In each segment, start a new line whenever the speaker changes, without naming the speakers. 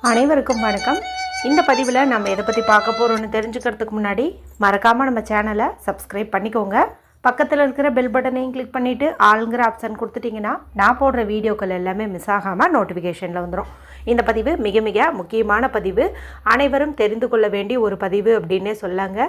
அனைவருக்கும் வணக்கம். இந்த பதிவில் நம்ம எதை பற்றி பார்க்க போகிறோன்னு தெரிஞ்சுக்கிறதுக்கு முன்னாடி மறக்காமல் நம்ம சேனலை சப்ஸ்கிரைப் பண்ணிக்கோங்க. பக்கத்தில் இருக்கிற பெல் பட்டனையும் கிளிக் பண்ணிவிட்டு ஆளுங்கிற ஆப்ஷன் கொடுத்துட்டிங்கன்னா நான் போடுற வீடியோக்கள் எல்லாமே மிஸ் ஆகாமல் நோட்டிஃபிகேஷனில் வந்துடும். இந்த பதிவு மிக மிக முக்கியமான பதிவு, அனைவரும் தெரிந்து கொள்ள வேண்டிய ஒரு பதிவு அப்படின்னே சொல்லாங்க.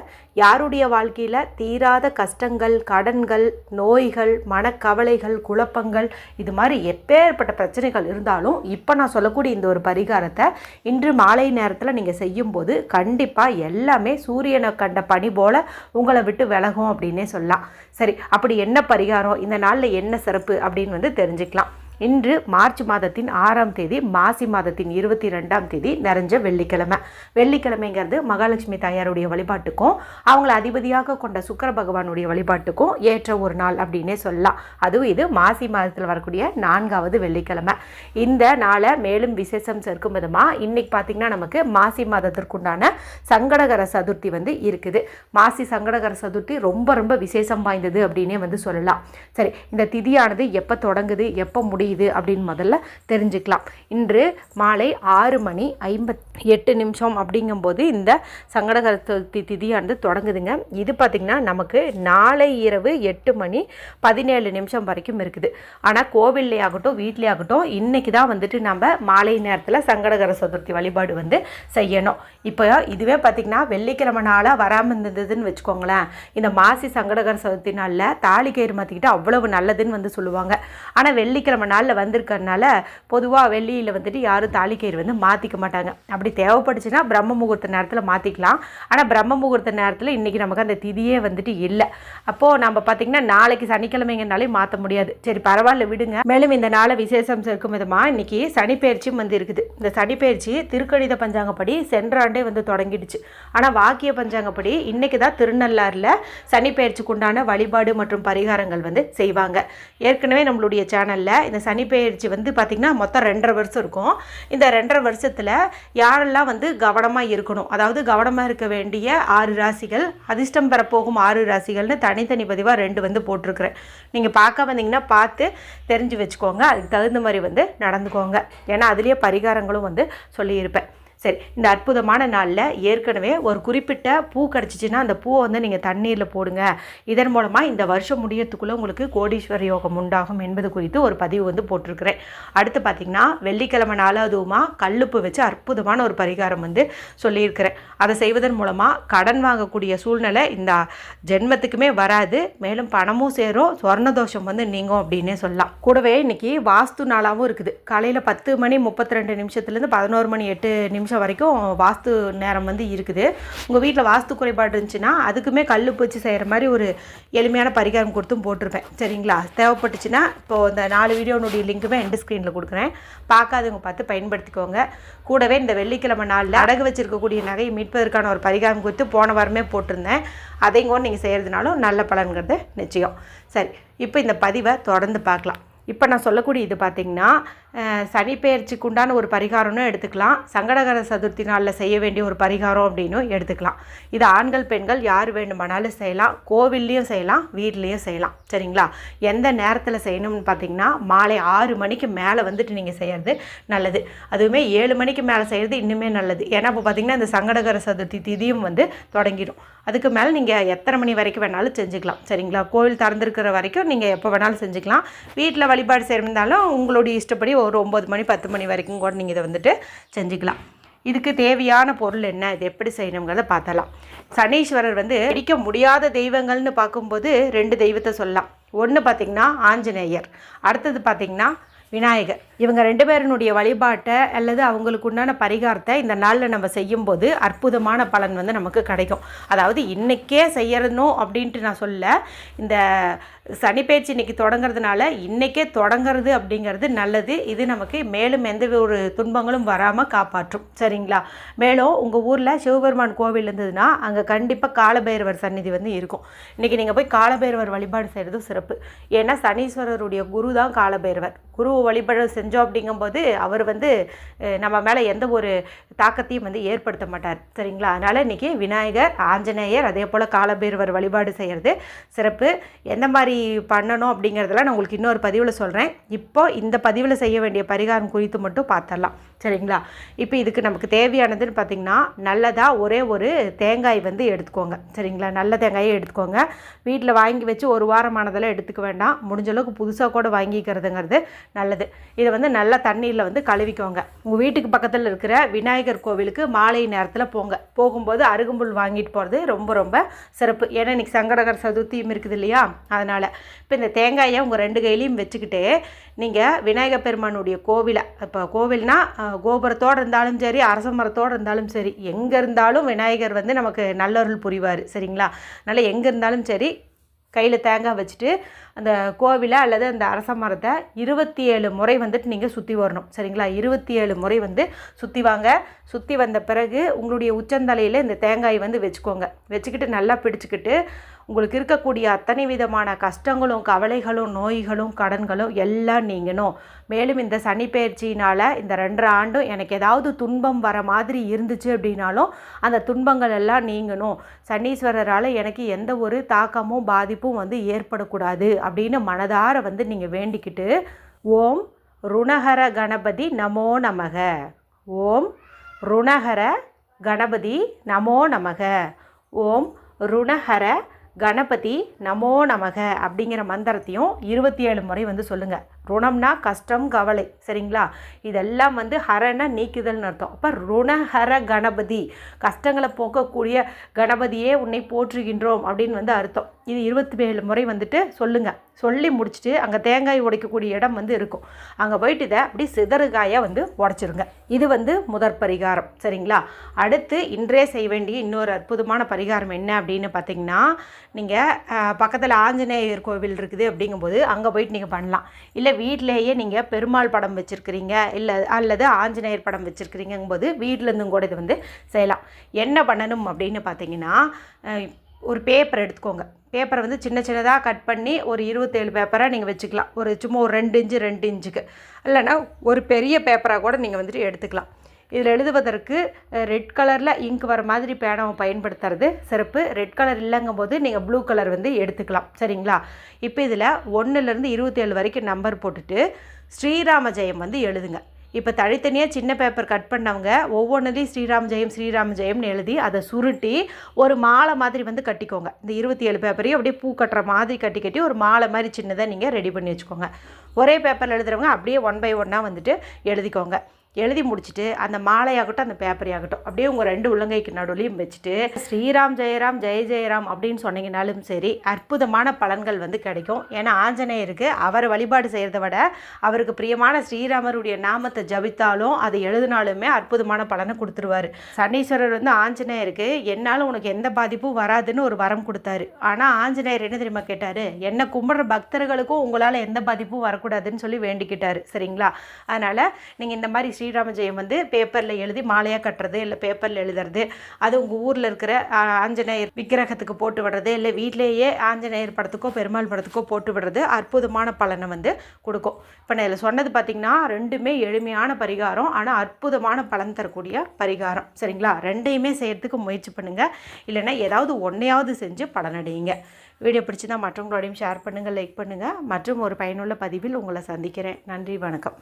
யாருடைய வாழ்க்கையில் தீராத கஷ்டங்கள், கடன்கள், நோய்கள், மனக்கவலைகள், குழப்பங்கள், இது மாதிரி எப்பேற்பட்ட பிரச்சனைகள் இருந்தாலும் இப்போ நான் சொல்லக்கூடிய இந்த ஒரு பரிகாரத்தை இன்று மாலை நேரத்தில் நீங்கள் செய்யும்போது கண்டிப்பாக எல்லாமே சூரியனை கண்ட பனி போல் உங்களை விட்டு விலகும் அப்படின்னே சொல்லலாம். சரி, அப்படி என்ன பரிகாரம், இந்த நாளில் என்ன சிறப்பு அப்படின்னு தெரிஞ்சுக்கலாம். இன்று மார்ச் மாதத்தின் 6ஆம் தேதி, மாசி மாதத்தின் 22ஆம் தேதி நிறைஞ்ச வெள்ளிக்கிழமை. வெள்ளிக்கிழமைங்கிறது மகாலட்சுமி தாயாருடைய வழிபாட்டுக்கும் அவங்கள அதிபதியாக கொண்ட சுக்கிர பகவானுடைய வழிபாட்டுக்கும் ஏற்ற ஒரு நாள் அப்படின்னே சொல்லலாம். அதுவும் இது மாசி மாதத்தில் வரக்கூடிய 4வது வெள்ளிக்கிழமை. இந்த நாளை மேலும் விசேஷம் சேர்க்கும் விதமாக இன்றைக்கி பார்த்திங்கன்னா நமக்கு மாசி மாதத்திற்குண்டான சங்கடகர சதுர்த்தி இருக்குது. மாசி சங்கடகர சதுர்த்தி ரொம்ப ரொம்ப விசேஷம் வாய்ந்தது அப்படின்னே சொல்லலாம். சரி, இந்த திதியானது எப்போ தொடங்குது, எப்போ முடியுது அப்படின்னு முதல்ல தெரிஞ்சுக்கலாம். இன்று மாலை 6:58 அப்படிங்கும்போது இந்த சங்கடகர சதுர்த்தி திதியானது தொடங்குதுங்க. இது பார்த்திங்கன்னா நமக்கு நாளை இரவு 8:17 வரைக்கும் இருக்குது. ஆனால் கோவில்லே ஆகட்டும் வீட்டிலே ஆகட்டும் இன்றைக்கி தான் நம்ம மாலை நேரத்தில் சங்கடகர சதுர்த்தி வழிபாடு செய்யணும். இப்போ இதுவே பார்த்திங்கன்னா வெள்ளிக்கிழமை நாளாக வராமல் இருந்ததுன்னு வச்சுக்கோங்களேன், இந்த மாசி சங்கடகர சதுர்த்தி நாளில் தாலி கயிறு மாற்றிக்கிட்டு அவ்வளவு நல்லதுன்னு சொல்லுவாங்க. ஆனால் வெள்ளிக்கிழமை நாளில் வந்திருக்கிறதுனால பொதுவாக வெள்ளியில் யாரும் தாலி கயிறு மாற்றிக்க மாட்டாங்க. அப்படி தேவைப்பட்டுச்சுன்னா பிரம்ம முகூர்த்த நேரத்தில் மாற்றிக்கலாம். ஆனால் பிரம்ம முகூர்த்த நேரத்தில் இன்றைக்கி நமக்கு அந்த திதியே இல்லை. அப்போது நம்ம பார்த்திங்கன்னா நாளைக்கு சனிக்கிழமைங்கனாலே மாற்ற முடியாது. சரி, பரவாயில்ல விடுங்க. மேலும் இந்த நாளை விசேஷம் சேர்க்கும் விதமாக இன்றைக்கி சனிப்பெயர்ச்சியும் இருக்குது. இந்த சனிப்பெயர்ச்சி திருக்கணித பஞ்சாங்கப்படி சென்ற ஆண்டே தொடங்கிடுச்சு. ஆனால் வாக்கிய பஞ்சாங்கப்படி இன்றைக்கி தான் திருநள்ளாறில் சனிப்பெயர்ச்சிக்கு உண்டான வழிபாடு மற்றும் பரிகாரங்கள் செய்வாங்க. ஏற்கனவே நம்மளுடைய சேனலில் இந்த சனிப்பெயர்ச்சி பார்த்திங்கன்னா மொத்தம் 2.5 வருஷம் இருக்கும். இந்த 2.5 வருஷத்தில் யாரெல்லாம் கவனமாக இருக்கணும், அதாவது கவனமாக இருக்க வேண்டிய 6 ராசிகள், அதிர்ஷ்டம் பெறப்போகும் 6 ராசிகள்னு தனித்தனி பதிவாக 2 போட்டிருக்கிறேன். நீங்கள் பார்க்க வந்தீங்கன்னா பார்த்து தெரிஞ்சு வச்சுக்கோங்க. அதுக்கு தகுந்த மாதிரி நடந்துக்கோங்க. ஏன்னா அதுலேயே பரிகாரங்களும் சொல்லியிருப்பேன். சரி, இந்த அற்புதமான நாளில் ஏற்கனவே ஒரு குறிப்பிட்ட பூ கிடச்சிச்சின்னா அந்த பூவை நீங்கள் தண்ணீரில் போடுங்க. இதன் மூலமாக இந்த வருஷம் முடியறதுக்குள்ளே உங்களுக்கு கோடீஸ்வர யோகம் உண்டாகும் என்பது குறித்து ஒரு பதிவு போட்டிருக்கிறேன். அடுத்து பார்த்திங்கன்னா வெள்ளிக்கிழமை 4வதுமா கல்லுப்பு வச்சு அற்புதமான ஒரு பரிகாரம் சொல்லியிருக்கிறேன். அதை செய்வதன் மூலமாக கடன் வாங்கக்கூடிய சூழ்நிலை இந்த ஜென்மத்துக்குமே வராது. மேலும் பணமும் சேரும், சொர்ணதோஷம் நீங்கும் அப்படின்னே சொல்லலாம். கூடவே இன்றைக்கி வாஸ்து நாளாகவும் இருக்குது. காலையில் 10:32 11:08 வரைக்கும் வாஸ்து நேரம் இருக்குது. உங்கள் வீட்டில் வாஸ்து குறைபாடு இருந்துச்சுன்னா அதுக்குமே கல்லுப்பு வச்சு செய்கிற மாதிரி ஒரு எளிமையான பரிகாரம் கொடுத்தும் போட்டிருப்பேன். சரிங்களா, தேவைப்பட்டுச்சுன்னா இப்போது இந்த 4 வீடியோனுடைய லிங்க்குமே எண்ட் ஸ்க்ரீனில் கொடுக்குறேன், பார்க்காதவங்க பார்த்து பயன்படுத்திக்கோங்க. கூடவே இந்த வெள்ளிக்கிழமை நாளில் அடகு வச்சுருக்கக்கூடிய நகையை மீட்பதற்கான ஒரு பரிகாரம் குறித்து போன வாரமே போட்டிருந்தேன். அதையும் கூட நீங்கள் செய்கிறதுனாலும் நல்ல பலன்கிறது நிச்சயம். சரி, இப்போ இந்த பதிவை தொடர்ந்து பார்க்கலாம். இப்போ நான் சொல்லக்கூடிய இது பார்த்திங்கன்னா சனிப்பெயர்ச்சிக்கு உண்டான ஒரு பரிகாரம்னு எடுத்துக்கலாம், சங்கடகர சதுர்த்தி நாளில் செய்ய வேண்டிய ஒரு பரிகாரம் அப்படின்னும் எடுத்துக்கலாம். இது ஆண்கள் பெண்கள் யார் வேண்டுமானாலும் செய்யலாம், கோவில்லையும் செய்யலாம், வீட்லேயும் செய்யலாம். சரிங்களா, எந்த நேரத்தில் செய்யணும்னு பார்த்திங்கன்னா மாலை 6 மணிக்கு மேலே நீங்கள் செய்கிறது நல்லது. அதுவுமே 7 மணிக்கு மேலே செய்கிறது இன்னுமே நல்லது. ஏன்னா இப்போ பார்த்திங்கன்னா இந்த சங்கடகர சதுர்த்தி திதியும் தொடங்கிடும். அதுக்கு மேலே நீங்கள் எத்தனை மணி வரைக்கும் வேணாலும் செஞ்சுக்கலாம். சரிங்களா, கோவில் திறந்துருக்கிற வரைக்கும் நீங்கள் எப்போ வேணாலும் செஞ்சுக்கலாம். வீட்டில் வழிபாடு செய்யறதாலும் உங்களுடைய இஷ்டப்படி ஒரு 9 மணி 10 மணி வரைக்கும் கூட நீங்கள் இதை செஞ்சுக்கலாம். இதுக்கு தேவையான பொருள் என்ன, இது எப்படி செய்யணுங்கிறத பார்த்தலாம். சனீஸ்வரர் பிடிக்க முடியாத தெய்வங்கள்னு பார்க்கும்போது 2 தெய்வத்தை சொல்லலாம். ஒன்று பார்த்திங்கன்னா ஆஞ்சநேயர், அடுத்தது பார்த்திங்கன்னா விநாயகர். இவங்க 2 பேருனுடைய வழிபாட்டை அல்லது அவங்களுக்கு உண்டான பரிகாரத்தை இந்த நாளில் நம்ம செய்யும்போது அற்புதமான பலன் நமக்கு கிடைக்கும். அதாவது இன்றைக்கே செய்யணும் அப்படின்ட்டு நான் சொல்ல, இந்த சனிப்பெயர்ச்சி இன்றைக்கி தொடங்கிறதுனால இன்றைக்கே தொடங்கிறது அப்படிங்கிறது நல்லது. இது நமக்கு மேலும் எந்த ஒரு துன்பங்களும் வராமல் காப்பாற்றும். சரிங்களா, மேலும் உங்கள் ஊரில் சிவபெருமான் கோவில் இருந்ததுன்னா அங்கே கண்டிப்பாக காலபைரவர் சந்நிதி இருக்கும். இன்றைக்கி நீங்கள் போய் காலபைரவர் வழிபாடு செய்கிறதும் சிறப்பு. ஏன்னா சனீஸ்வரருடைய குரு தான் காலபைரவர். குரு வழிபாடு செஞ்சோம் அப்படிங்கும்போது அவர் நம்ம மேலே எந்த ஒரு தாக்கத்தையும் ஏற்படுத்த மாட்டார். சரிங்களா, அதனால் இன்றைக்கி விநாயகர், ஆஞ்சநேயர், அதே போல் காலபைரவர் வழிபாடு செய்கிறது சிறப்பு. எந்த மாதிரி பண்ணணும் அப்படிங்கிறதெல்லாம் நான் உங்களுக்கு இன்னொரு பதிவில் சொல்கிறேன். இப்போ இந்த பதிவில் செய்ய வேண்டிய பரிகாரம் குறித்து மட்டும் பார்த்துடலாம். சரிங்களா? இப்போ இதுக்கு நமக்கு தேவையானதுன்னு பார்த்திங்கன்னா, நல்லதாக ஒரே ஒரு தேங்காய் வந்து எடுத்துக்கோங்க. சரிங்களா? நல்ல தேங்காயை எடுத்துக்கோங்க. வீட்டில் வாங்கி வச்சு ஒரு வாரமானதெல்லாம் எடுத்துக்க வேண்டாம். முடிஞ்ச அளவுக்கு புதுசாக கூட வாங்கிக்கிறதுங்கிறது நல்லது. இதை வந்து நல்லா தண்ணீரில் வந்து கழுவிக்கோங்க. உங்கள் வீட்டுக்கு பக்கத்தில் இருக்கிற விநாயகர் கோவிலுக்கு மாலை நேரத்தில் போகும்போது அருகம்புல் வாங்கிட்டு போகிறது ரொம்ப ரொம்ப சிறப்பு. ஏன்னா இன்றைக்கி சங்கடகர சதுர்த்தியும் இருக்குது இல்லையா? அதனால் இப்போ இந்த தேங்காயை உங்கள் 2 கையிலையும் வச்சுக்கிட்டு நீங்கள் விநாயகர் பெருமானுடைய கோவிலை, இப்போ கோவில்னால் கோபுரத்தோடு இருந்தாலும் சரி, அரச மரத்தோடு இருந்தாலும் சரி, எங்கே இருந்தாலும் விநாயகர் வந்து நமக்கு நல்லருள் புரிவார். சரிங்களா? அதனால் எங்கே இருந்தாலும் சரி, கையில் தேங்காய் வச்சுட்டு அந்த கோவிலை அல்லது அந்த அரச மரத்தை 27 முறை வந்துட்டு நீங்கள் சுற்றி வரணும். சரிங்களா? 27 முறை வந்து சுற்றி வாங்க. சுற்றி வந்த பிறகு உங்களுடைய உச்சந்தலையில் இந்த தேங்காய் வந்து வச்சுக்கோங்க. வச்சுக்கிட்டு நல்லா பிடிச்சிக்கிட்டு உங்களுக்கு இருக்கக்கூடிய அத்தனை விதமான கஷ்டங்களும் கவலைகளும் நோய்களும் கடன்களும் எல்லாம் நீங்கணும். மேலும் இந்த சனிப்பெயர்ச்சியினால் இந்த 2 ஆண்டும் எனக்கு ஏதாவது துன்பம் வர மாதிரி இருந்துச்சு அப்படின்னாலும் அந்த துன்பங்கள் எல்லாம் நீங்கணும். சனீஸ்வரரால் எனக்கு எந்த ஒரு தாக்கமும் பாதிப்பும் வந்து ஏற்படக்கூடாது அப்படின்னு மனதார வந்து நீங்கள் வேண்டிக்கிட்டு, ஓம் ருணஹர கணபதி நமோ நமக, ஓம் ருணஹர கணபதி நமோ நமக, ஓம் ருணஹர கணபதி நமோ நமக அப்படிங்கிற மந்திரத்தையும் 27 முறை வந்து சொல்லுங்கள். ருணம்னா கஷ்டம் கவலை. சரிங்களா? இதெல்லாம் வந்து ஹரனா நீக்குதல்னு அர்த்தம். அப்போ ருணஹர கணபதி, கஷ்டங்களை போக்கக்கூடிய கணபதியே உன்னை போற்றுகின்றோம் அப்படின்னு வந்து அர்த்தம். இது 27 முறை வந்துட்டு சொல்லுங்கள். சொல்லி முடிச்சுட்டு அங்கே தேங்காய் உடைக்கக்கூடிய இடம் வந்து இருக்கும். அங்கே போயிட்டு இதை அப்படி சிதறுகாயாக வந்து உடச்சிருங்க. இது வந்து முதற் பரிகாரம். சரிங்களா? அடுத்து இன்றே செய்ய வேண்டிய இன்னொரு அற்புதமான பரிகாரம் என்ன அப்படின்னு பார்த்தீங்கன்னா, நீங்கள் பக்கத்தில் ஆஞ்சநேயர் கோவில் இருக்குது அப்படிங்கும்போது அங்கே போயிட்டு நீங்கள் பண்ணலாம். இல்லை வீட்டிலேயே நீங்கள் பெருமாள் படம் வச்சுருக்கிறீங்க, இல்லை அல்லது ஆஞ்சநேயர் படம் வச்சுருக்கிறீங்கும்போது வீட்டிலேருந்தும் கூட இது வந்து செய்யலாம். என்ன பண்ணணும் அப்படின்னு பார்த்தீங்கன்னா, ஒரு பேப்பர் எடுத்துக்கோங்க. பேப்பரை வந்து சின்ன சின்னதாக கட் பண்ணி ஒரு 27 பேப்பராக நீங்கள் வச்சுக்கலாம். ஒரு சும்மா ஒரு 2 இன்ச்சு 2 இன்ச்சுக்கு, இல்லைன்னா ஒரு பெரிய பேப்பராக கூட நீங்கள் வந்துட்டு எடுத்துக்கலாம். இதில் எழுதுவதற்கு ரெட் கலரில் இங்க் வர மாதிரி பேனாவை பயன்படுத்துறது சிறப்பு. ரெட் கலர் இல்லைங்கும் போது நீங்கள் ப்ளூ கலர் வந்து எடுத்துக்கலாம். சரிங்களா? இப்போ இதில் 1லேருந்து 27 வரைக்கும் நம்பர் போட்டுட்டு ஸ்ரீராம ஜெயம் வந்து எழுதுங்க. இப்போ தனித்தனியாக சின்ன பேப்பர் கட் பண்ணவங்க ஒவ்வொன்றுலேயும் ஸ்ரீராம் ஜெயம்னு எழுதி அதை சுருட்டி ஒரு மாலை மாதிரி வந்து கட்டிக்கோங்க. இந்த 27 பேப்பரையும் அப்படியே பூ கட்டுற மாதிரி கட்டி ஒரு மாலை மாதிரி சின்னதாக நீங்கள் ரெடி பண்ணி வச்சுக்கோங்க. ஒரே பேப்பரில் எழுதுகிறவங்க அப்படியே 1 by 1 வந்துட்டு எழுதிக்கோங்க. எழுதி முடிச்சுட்டு அந்த மாலையாகட்டும் அந்த பேப்பரையாகட்டும் அப்படியே உங்கள் 2 உள்ளங்கைக்கு நடுவுலையும் வச்சுட்டு ஸ்ரீராம் ஜெயராம் ஜெய ஜெயராம் அப்படின்னு சொன்னீங்கனாலும் சரி, அற்புதமான பலன்கள் வந்து கிடைக்கும். ஏன்னா ஆஞ்சநேயருக்கு அவர் வழிபாடு செய்கிறத விட அவருக்கு பிரியமான ஸ்ரீராமருடைய நாமத்தை ஜபித்தாலும் அதை எழுதினாலுமே அற்புதமான பலனை கொடுத்துருவார். சனீஸ்வரர் வந்து ஆஞ்சநேயருக்கு என்னால் உனக்கு எந்த பாதிப்பும் வராதுன்னு ஒரு வரம் கொடுத்தாரு. ஆனால் ஆஞ்சநேயர் என்ன தெரியுமா கேட்டார்? என்னை கும்பிட்ற பக்தர்களுக்கும் உங்களால் எந்த பாதிப்பும் வரக்கூடாதுன்னு சொல்லி வேண்டிக்கிட்டார். சரிங்களா? அதனால் நீங்கள் இந்த மாதிரி ஸ்ரீராம ஜெயம் வந்து பேப்பரில் எழுதி மாலையாக கட்டுறது, இல்லை பேப்பரில் எழுதுறது, அது உங்கள் ஊரில் இருக்கிற ஆஞ்சநேயர் விக்கிரகத்துக்கு போட்டு விடுறது, இல்லை வீட்டிலேயே ஆஞ்சநேயர் படத்துக்கோ பெருமாள் படத்துக்கோ போட்டு விடுறது அற்புதமான பலனை வந்து கொடுக்கும். இப்போ நான் இதில் சொன்னது பார்த்திங்கன்னா 2மே எளிமையான பரிகாரம், ஆனால் அற்புதமான பலன் தரக்கூடிய பரிகாரம். சரிங்களா? 2யுமே செய்கிறதுக்கு முயற்சி பண்ணுங்கள். இல்லைன்னா ஏதாவது ஒன்றையாவது செஞ்சு பலனடையுங்க. வீடியோ பிடிச்சிருந்தால் மற்றவங்களோடையும் ஷேர் பண்ணுங்கள், லைக் பண்ணுங்கள். மற்றும் ஒரு பயனுள்ள பதிவில் உங்களை சந்திக்கிறேன். நன்றி, வணக்கம்.